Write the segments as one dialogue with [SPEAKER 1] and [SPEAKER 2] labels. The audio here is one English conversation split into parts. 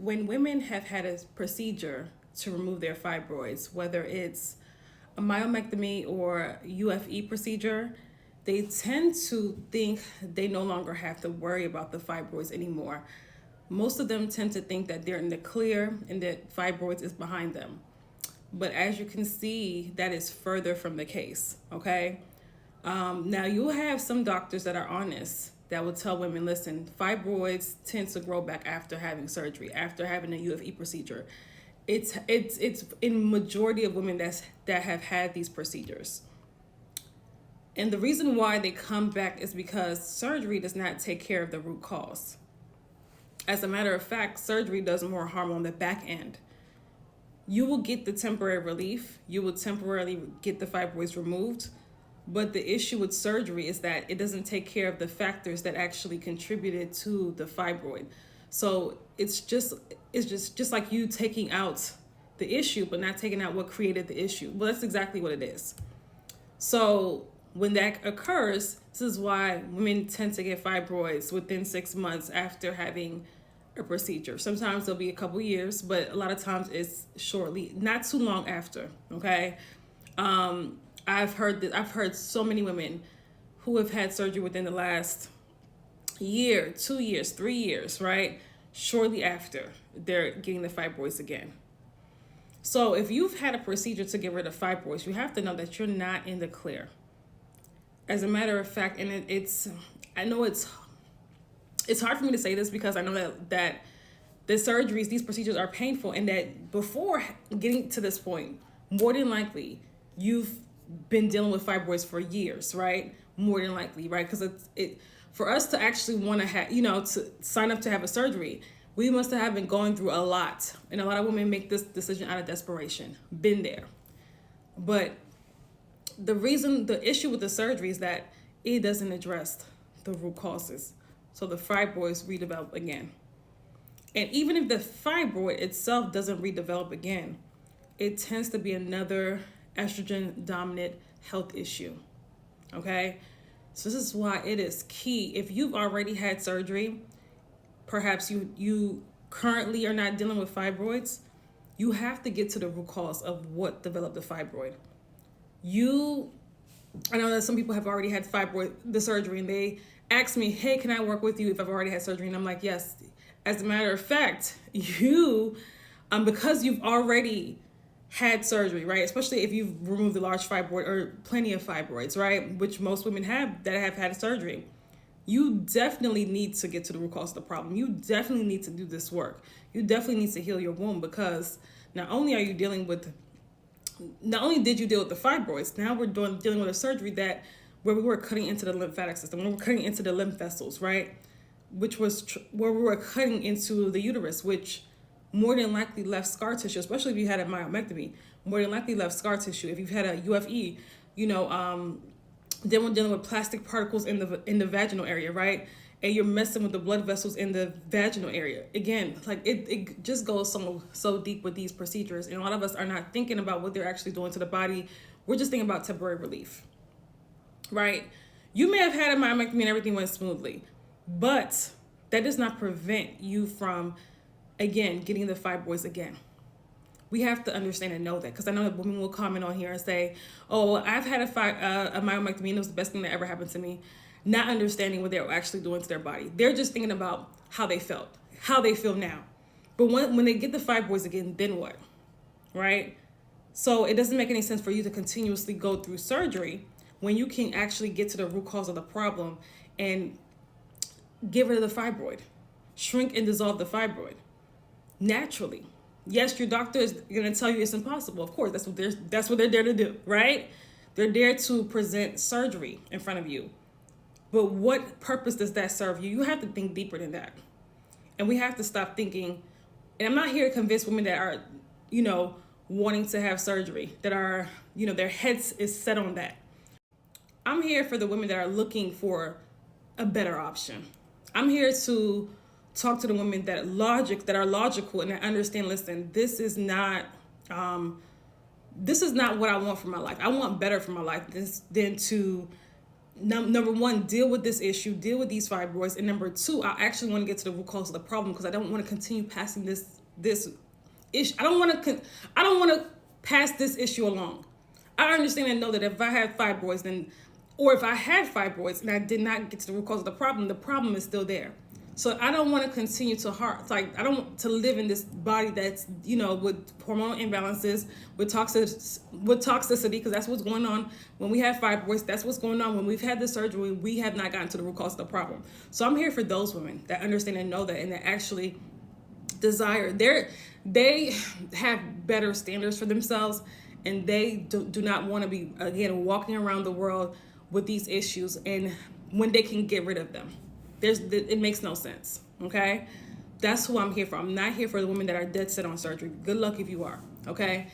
[SPEAKER 1] when women have had a procedure to remove their fibroids, whether it's a myomectomy or UFE procedure, they tend to think they no longer have to worry about the fibroids anymore. Most of them tend to think that they're in the clear and that fibroids is behind them. But as you can see, that is further from the case, okay? Now, you'll have some doctors that are honest that will tell women, listen, fibroids tend to grow back after having surgery, after having a UFE procedure. It's in majority of women that have had these procedures. And the reason why they come back is because surgery does not take care of the root cause. As a matter of fact, surgery does more harm on the back end. You will get the temporary relief. You will temporarily get the fibroids removed. But the issue with surgery is that it doesn't take care of the factors that actually contributed to the fibroid. So it's just like you taking out the issue, but not taking out what created the issue. Well, that's exactly what it is. So when that occurs, this is why women tend to get fibroids within 6 months after having a procedure. Sometimes it'll be a couple years, but a lot of times it's shortly, not too long after, okay? I've heard so many women who have had surgery within the last year, 2 years, 3 years, right? Shortly after they're getting the fibroids again. So if you've had a procedure to get rid of fibroids, you have to know that you're not in the clear. As a matter of fact, and I know it's hard for me to say this because I know that the surgeries, these procedures are painful, and that before getting to this point, more than likely, you've been dealing with fibroids for years, right? More than likely, right? Because it for us to actually want to have, to sign up to have a surgery, we must have been going through a lot. And a lot of women make this decision out of desperation. Been there. But the issue with the surgery is that it doesn't address the root causes. So the fibroids redevelop again. And even if the fibroid itself doesn't redevelop again, it tends to be another estrogen dominant health issue. Okay? So this is why it is key. If you've already had surgery, perhaps you currently are not dealing with fibroids, you have to get to the root cause of what developed the fibroid. I know that some people have already had the surgery, and they ask me, hey, can I work with you if I've already had surgery? And I'm like, yes. As a matter of fact, because you've already had surgery, right? Especially if you've removed the large fibroid or plenty of fibroids, right? Which most women have that have had surgery. You definitely need to get to the root cause of the problem. You definitely need to do this work. You definitely need to heal your womb, because not only did you deal with the fibroids, now we're dealing with a surgery where we were cutting into the lymphatic system, where we're cutting into the lymph vessels, right? Which was where we were cutting into the uterus, which more than likely left scar tissue, especially if you had a myomectomy, more than likely left scar tissue. If you've had a UFE, then we're dealing with plastic particles in the vaginal area, right? And you're messing with the blood vessels in the vaginal area. Again, like it just goes so deep with these procedures. And a lot of us are not thinking about what they're actually doing to the body. We're just thinking about temporary relief, right? You may have had a myomectomy and everything went smoothly, but that does not prevent you from, again, getting the fibroids again. We have to understand and know that, because I know that women will comment on here and say, oh, well, I've had a myomectomy and it was the best thing that ever happened to me, not understanding what they're actually doing to their body. They're just thinking about how they felt, how they feel now. But when they get the fibroids again, then what, right? So it doesn't make any sense for you to continuously go through surgery when you can actually get to the root cause of the problem and get rid of the fibroid, shrink and dissolve the fibroid naturally. Yes, your doctor is going to tell you it's impossible. Of course, that's what they're there to do, right? They're there to present surgery in front of you. But what purpose does that serve you? You have to think deeper than that. And we have to stop thinking, and I'm not here to convince women that are, wanting to have surgery, that are, their heads is set on that. I'm here for the women that are looking for a better option. I'm here to talk to the women that are logical and that understand, listen, this is not what I want for my life. I want better for my life than to number one, deal with this issue, deal with these fibroids, and number two, I actually want to get to the root cause of the problem because I don't want to continue passing this issue. I don't want to pass this issue along. I understand and know that if I have fibroids, or if I had fibroids and I did not get to the root cause of the problem is still there. So I don't want to continue I don't want to live in this body that's, with hormonal imbalances, with toxicity, because that's what's going on when we have fibroids. That's what's going on when we've had the surgery. We have not gotten to the root cause of the problem. So I'm here for those women that understand and know that, and that actually desire. They have better standards for themselves, and they do not want to be, again, walking around the world with these issues, and when they can get rid of them. It makes no sense, okay? That's who I'm here for. I'm not here for the women that are dead set on surgery. Good luck if you are, okay?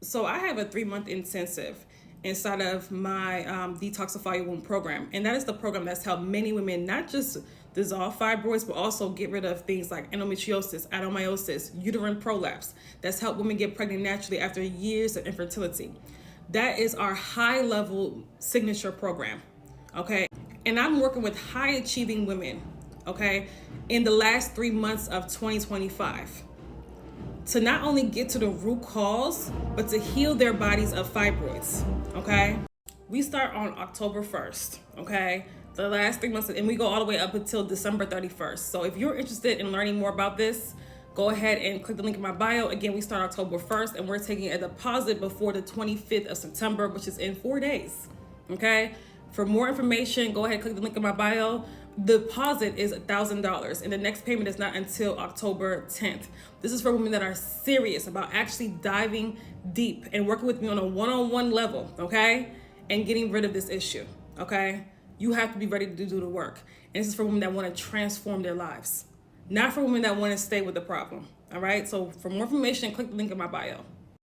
[SPEAKER 1] So I have a 3-month intensive inside of my Detoxify Your Womb program. And that is the program that's helped many women not just dissolve fibroids, but also get rid of things like endometriosis, adenomyosis, uterine prolapse. That's helped women get pregnant naturally after years of infertility. That is our high-level signature program, okay? And I'm working with high-achieving women, okay, in the last 3 months of 2025 to not only get to the root cause, but to heal their bodies of fibroids, okay? We start on October 1st, okay? The last 3 months, and we go all the way up until December 31st. So if you're interested in learning more about this, go ahead and click the link in my bio. Again, we start October 1st, and we're taking a deposit before the 25th of September, which is in 4 days, okay? For more information, go ahead and click the link in my bio. The deposit is $1,000, and the next payment is not until October 10th. This is for women that are serious about actually diving deep and working with me on a one-on-one level, okay? And getting rid of this issue, okay? You have to be ready to do the work. And this is for women that want to transform their lives, not for women that want to stay with the problem, all right? So for more information, click the link in my bio.